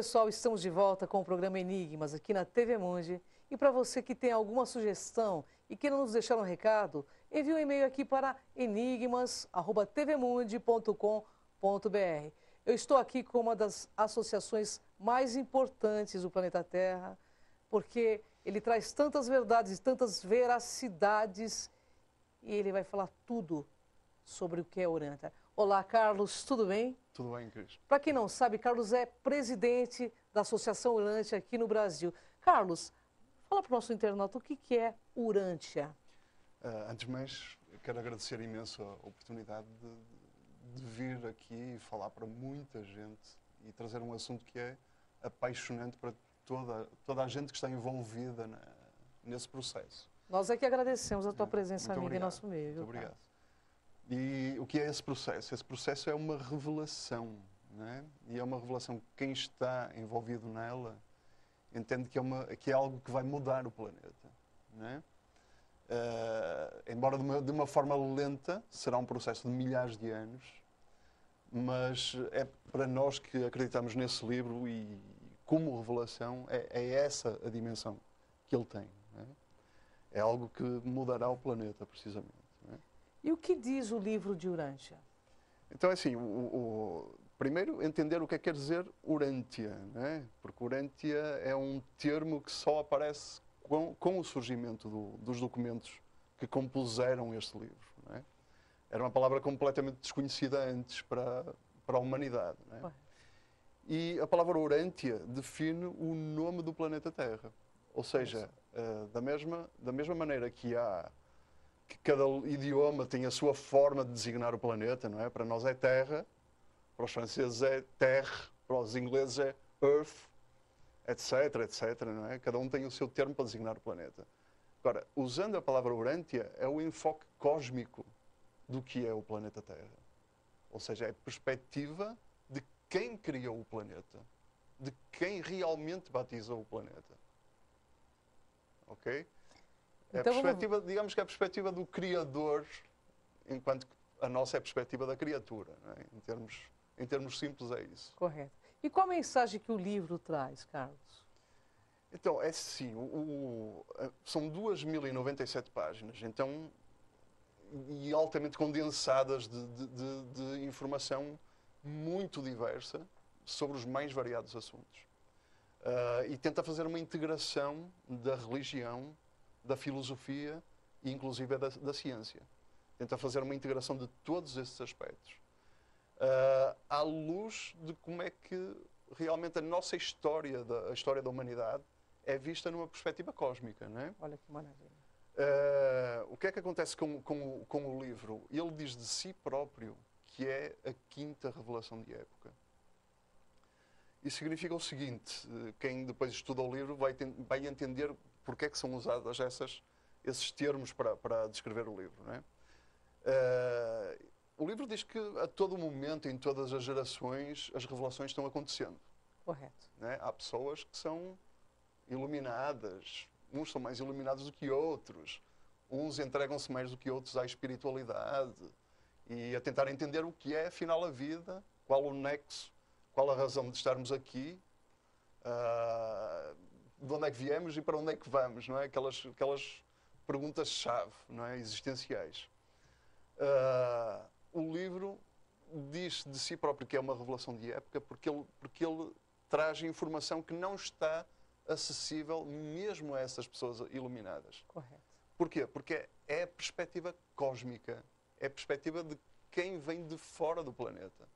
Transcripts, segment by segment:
pessoal, estamos de volta com o programa Enigmas aqui na TV Mundi. E para você que tem alguma sugestão e queira nos deixar um recado, envie um e-mail aqui para enigmas@tvmundi.com.br. Eu estou aqui com uma das associações mais importantes do planeta Terra, porque ele traz tantas verdades e tantas veracidades e ele vai falar tudo sobre o que é Urântia. Olá, Carlos, tudo bem? Tudo bem, Cris. Para quem não sabe, Carlos é presidente da Associação Urântia aqui no Brasil. Carlos, fala para o nosso internauta o que é Urântia. Antes de mais, quero agradecer imenso a oportunidade de vir aqui e falar para muita gente e trazer um assunto que é apaixonante para toda a gente que está envolvida nesse processo. Nós é que agradecemos a tua presença, amiga, em obrigado, nosso meio. Muito obrigado. E o que é esse processo? Esse processo é uma revelação, não é? E é uma revelação que quem está envolvido nela entende que é algo que vai mudar o planeta, não é? Embora de uma forma lenta, será um processo de milhares de anos, mas é para nós que acreditamos nesse livro e como revelação, é essa a dimensão que ele tem, não é? É algo que mudará o planeta, precisamente. Não é? E o que diz o livro de Urântia? Então, é assim, primeiro entender o que quer dizer Urântia, não é? Porque Urântia é um termo que só aparece com o surgimento dos documentos que compuseram este livro, não é? Era uma palavra completamente desconhecida antes para a humanidade, não é? E a palavra Urântia define o nome do planeta Terra. Ou seja, da mesma maneira que cada idioma tem a sua forma de designar o planeta, não é? Para nós é Terra, para os franceses é Terre, para os ingleses é Earth, etc, etc, não é? Cada um tem o seu termo para designar o planeta. Agora, usando a palavra Urântia, é o enfoque cósmico do que é o planeta Terra. Ou seja, é a perspectiva de quem criou o planeta, de quem realmente batizou o planeta. Ok? É a perspectiva, digamos que é a perspectiva do Criador, enquanto que a nossa é a perspectiva da criatura, não é? Em termos simples é isso. Correto. E qual a mensagem que o livro traz, Carlos? Então, é assim, são 2097 páginas, então, e altamente condensadas de informação muito diversa sobre os mais variados assuntos. E tenta fazer uma integração da religião, da filosofia e inclusive da ciência. Tenta fazer uma integração de todos esses aspectos. À luz de como é que realmente a nossa história, a história da humanidade, é vista numa perspectiva cósmica, não é? Olha que maravilha. O que é que acontece com o livro? Ele diz de si próprio que é a quinta revelação de época. Isso significa o seguinte: quem depois estuda o livro vai entender porque é que são usados esses termos para descrever o livro, não é? O livro diz que a todo momento, em todas as gerações, as revelações estão acontecendo. Correto. Não é? Há pessoas que são iluminadas, uns são mais iluminados do que outros, uns entregam-se mais do que outros à espiritualidade e a tentar entender o que é, afinal, a vida, qual o nexo, qual a razão de estarmos aqui, de onde é que viemos e para onde é que vamos, não é? Aquelas perguntas-chave, não é? Existenciais. O livro diz de si próprio que é uma revelação de época porque ele traz informação que não está acessível mesmo a essas pessoas iluminadas. Correto. Porquê? Porque é a perspectiva cósmica, é a perspectiva de quem vem de fora do planeta.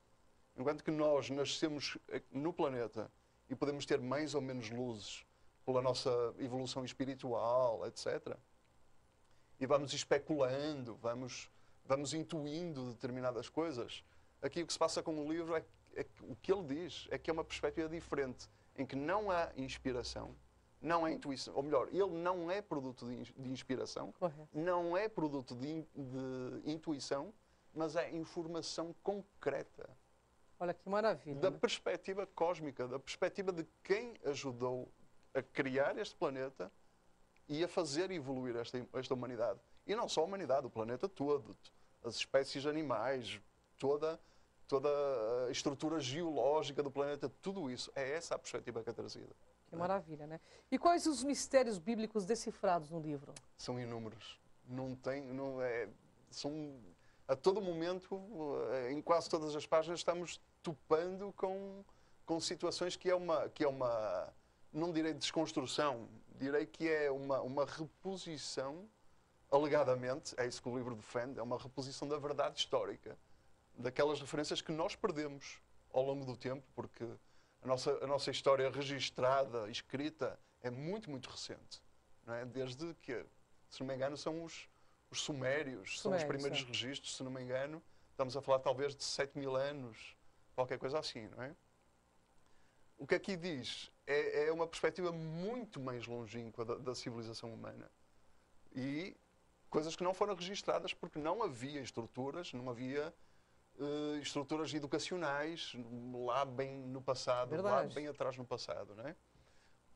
Enquanto que nós nascemos no planeta e podemos ter mais ou menos luzes pela nossa evolução espiritual, etc. E vamos especulando, vamos intuindo determinadas coisas. Aqui o que se passa com o livro o que ele diz é que é uma perspectiva diferente, em que não há inspiração, não há intuição, ou melhor, ele não é produto de inspiração, Correto. não é produto de intuição, mas é informação concreta. Olha que maravilha. Da perspectiva cósmica, da perspectiva de quem ajudou a criar este planeta e a fazer evoluir esta humanidade. E não só a humanidade, o planeta todo, as espécies animais, toda toda a estrutura geológica do planeta, tudo isso. É essa a perspectiva que é trazida. Que maravilha, né? E quais os mistérios bíblicos decifrados no livro? São inúmeros. São a todo momento, em quase todas as páginas, estamos topando com situações que é uma, não direi desconstrução, direi que é uma reposição, alegadamente, é isso que o livro defende, é uma reposição da verdade histórica, daquelas referências que nós perdemos ao longo do tempo, porque a nossa história registrada, escrita, é muito, muito recente. Não é? Desde que, se não me engano, são os sumérios, são os primeiros registros, se não me engano. Estamos a falar talvez de 7.000 anos, qualquer coisa assim, não é? O que aqui diz é uma perspectiva muito mais longínqua da civilização humana. E coisas que não foram registradas porque não havia estruturas, não havia estruturas educacionais lá bem no passado, Verdade. lá bem atrás no passado, não é?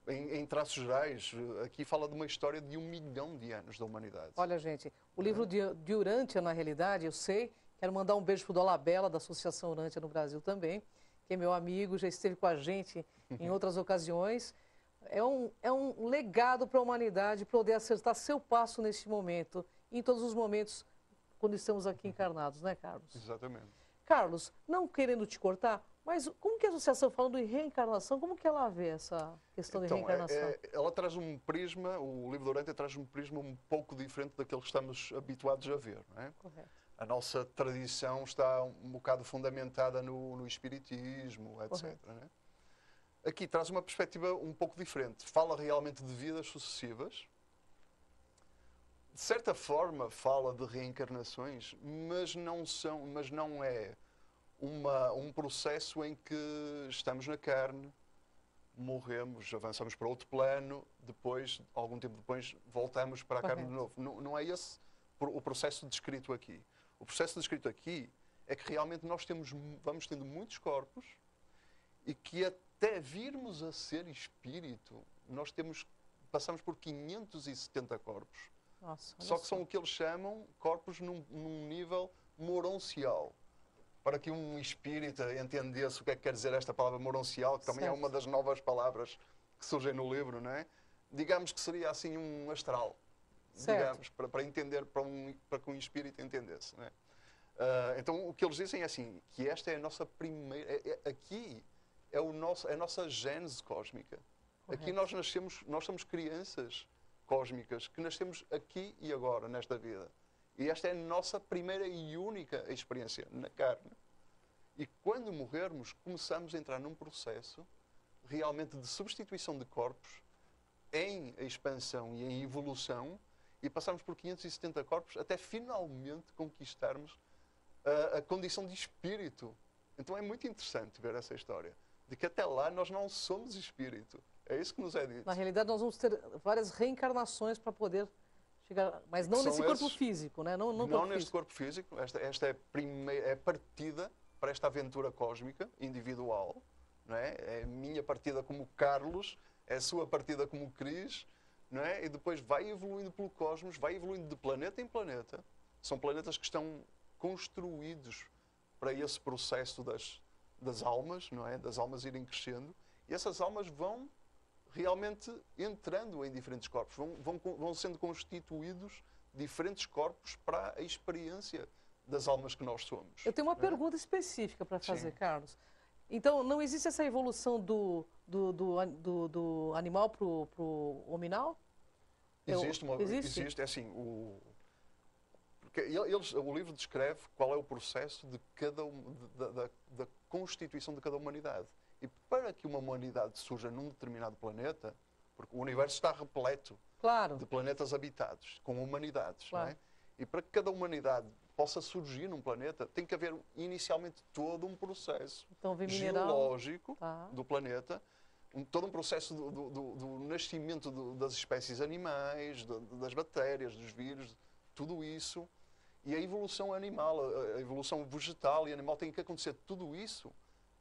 Em traços gerais, aqui fala de uma história de 1 milhão de anos da humanidade. Olha, gente, o livro de Urântia, na realidade, eu sei, quero mandar um beijo para o Dolabella, da Associação Urântia no Brasil também, que é meu amigo, já esteve com a gente em outras ocasiões. É um legado para a humanidade poder acertar seu passo neste momento, em todos os momentos, quando estamos aqui encarnados, né, Carlos? Exatamente. Carlos, não querendo te cortar, mas como que a associação, falando em reencarnação, como que ela vê essa questão de reencarnação? Ela traz um prisma, o livro de Urântia traz um prisma um pouco diferente daquele que estamos habituados a ver, não é? Correto. A nossa tradição está um bocado fundamentada no espiritismo, etc. Não é? Aqui traz uma perspectiva um pouco diferente. Fala realmente de vidas sucessivas. De certa forma fala de reencarnações, mas não é um processo em que estamos na carne, morremos, avançamos para outro plano, depois, algum tempo depois, voltamos para a carne de novo. Não é esse o processo descrito aqui. O processo descrito aqui é que realmente nós vamos tendo muitos corpos e que até virmos a ser espírito, passamos por 570 corpos. Nossa, só que são o que eles chamam corpos num nível moroncial. Para que um espírita entendesse o que é que quer dizer esta palavra moroncial, que também é uma das novas palavras que surgem no livro, não é? Digamos que seria assim um astral. Digamos, para entender, para que um espírito entendesse, não é? Então o que eles dizem é assim, que esta é a nossa primeira, aqui é a nossa gênese cósmica. Correto. Aqui nós nascemos, nós somos crianças cósmicas que nascemos aqui e agora, nesta vida. E esta é a nossa primeira e única experiência na carne. E quando morrermos, começamos a entrar num processo realmente de substituição de corpos em expansão e em evolução, e passamos por 570 corpos até finalmente conquistarmos a condição de espírito. Então é muito interessante ver essa história, de que até lá nós não somos espírito. É isso que nos é dito. Na realidade, nós vamos ter várias reencarnações para poder chegar, mas não nesse corpo físico, né? Não neste corpo físico. Esta é a partida para esta aventura cósmica, individual. Não é? É a minha partida como Carlos, é a sua partida como Cris, não é? E depois vai evoluindo pelo cosmos, vai evoluindo de planeta em planeta. São planetas que estão construídos para esse processo das almas, não é? Das almas irem crescendo. E essas almas vão realmente entrando em diferentes corpos, vão sendo constituídos diferentes corpos para a experiência das almas que nós somos. Eu tenho uma pergunta específica para fazer, Carlos. Então, não existe essa evolução do animal para o hominal? Existe, é assim, porque o livro descreve qual é o processo de da constituição de cada humanidade. E para que uma humanidade surja num determinado planeta, porque o universo está repleto de planetas habitados, com humanidades, não é? E para que cada humanidade possa surgir num planeta, tem que haver inicialmente todo um processo geológico do planeta, todo um processo do nascimento das espécies animais, das bactérias, dos vírus, tudo isso. E a evolução animal, a evolução vegetal e animal, tem que acontecer tudo isso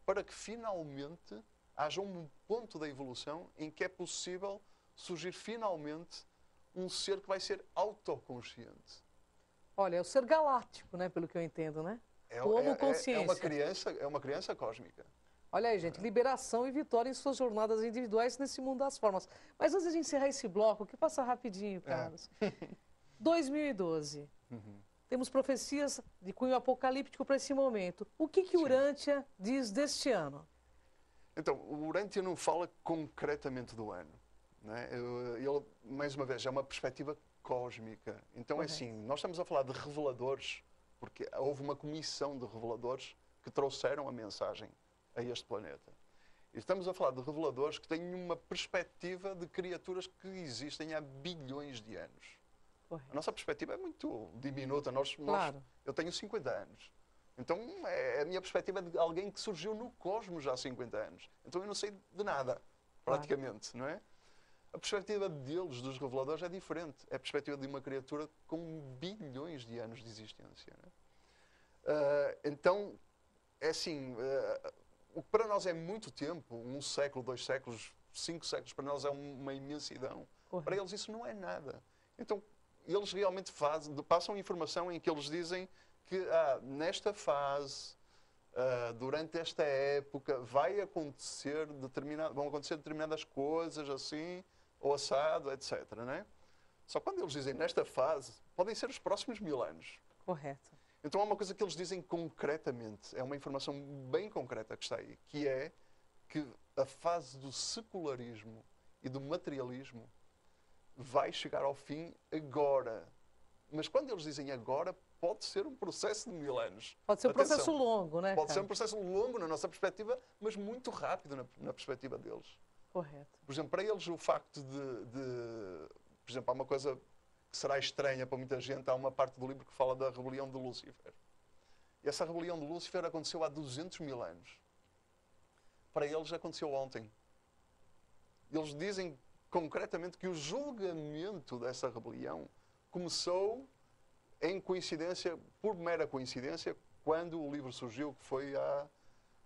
para que finalmente haja um ponto da evolução em que é possível surgir finalmente um ser que vai ser autoconsciente. Olha, é o ser galáctico, né, pelo que eu entendo, né? como consciência. É uma criança cósmica. Olha aí, gente, liberação e vitória em suas jornadas individuais nesse mundo das formas. Mas antes de encerrar esse bloco, que passa rapidinho, Carlos. 2012. Temos profecias de cunho apocalíptico para esse momento. O que Urântia diz deste ano? Então, o Urântia não fala concretamente do ano. Né? Ele, mais uma vez, é uma perspectiva cósmica. Então, é assim, nós estamos a falar de reveladores, porque houve uma comissão de reveladores que trouxeram a mensagem a este planeta. E estamos a falar de reveladores que têm uma perspectiva de criaturas que existem há bilhões de anos. A nossa perspectiva é muito diminuta. Eu tenho 50 anos. Então, a minha perspectiva é de alguém que surgiu no cosmos já há 50 anos. Então, eu não sei de nada, praticamente, não é? A perspectiva deles, dos reveladores, é diferente. É a perspectiva de uma criatura com bilhões de anos de existência. Não é? Então, é assim, o que para nós é muito tempo, 1 século, 2 séculos, 5 séculos, para nós é uma imensidão. Para eles isso não é nada. Então, eles realmente passam informação em que eles dizem que nesta fase, durante esta época, vão acontecer determinadas coisas assim, ou assado, etc. Não é? Só quando eles dizem nesta fase, podem ser os próximos 1000 anos. Correto. Então há uma coisa que eles dizem concretamente, é uma informação bem concreta que está aí, que é que a fase do secularismo e do materialismo vai chegar ao fim agora. Mas quando eles dizem agora, pode ser um processo de 1000 anos. Pode ser um processo longo, né? Pode ser um processo longo na nossa perspectiva, mas muito rápido na perspectiva deles. Correto. Por exemplo, para eles o facto por exemplo, há uma coisa que será estranha para muita gente, há uma parte do livro que fala da rebelião de Lúcifer. E essa rebelião de Lúcifer aconteceu há 200 mil anos. Para eles aconteceu ontem. Eles dizem concretamente que o julgamento dessa rebelião começou em coincidência, por mera coincidência, quando o livro surgiu, que foi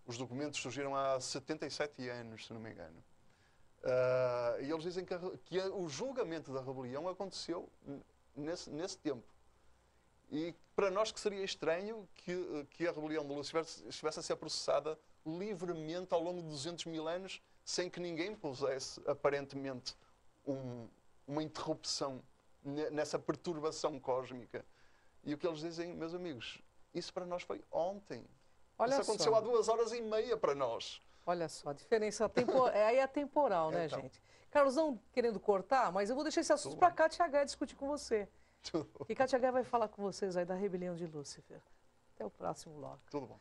os documentos surgiram há 77 anos, se não me engano. E eles dizem que o julgamento da rebelião aconteceu nesse tempo. E para nós que seria estranho que a rebelião de Lúcifer estivesse a ser processada livremente ao longo de 200 mil anos, sem que ninguém pusesse, aparentemente, uma interrupção nessa perturbação cósmica. E o que eles dizem, meus amigos, isso para nós foi ontem. Isso aconteceu há 2h30 para nós. Olha só, a diferença aí é temporal, né, gente? Carlos, não querendo cortar, mas eu vou deixar esse assunto para a Kátia Gaia discutir com você. E Kátia Gaia vai falar com vocês aí da rebelião de Lúcifer. Até o próximo bloco. Tudo bom.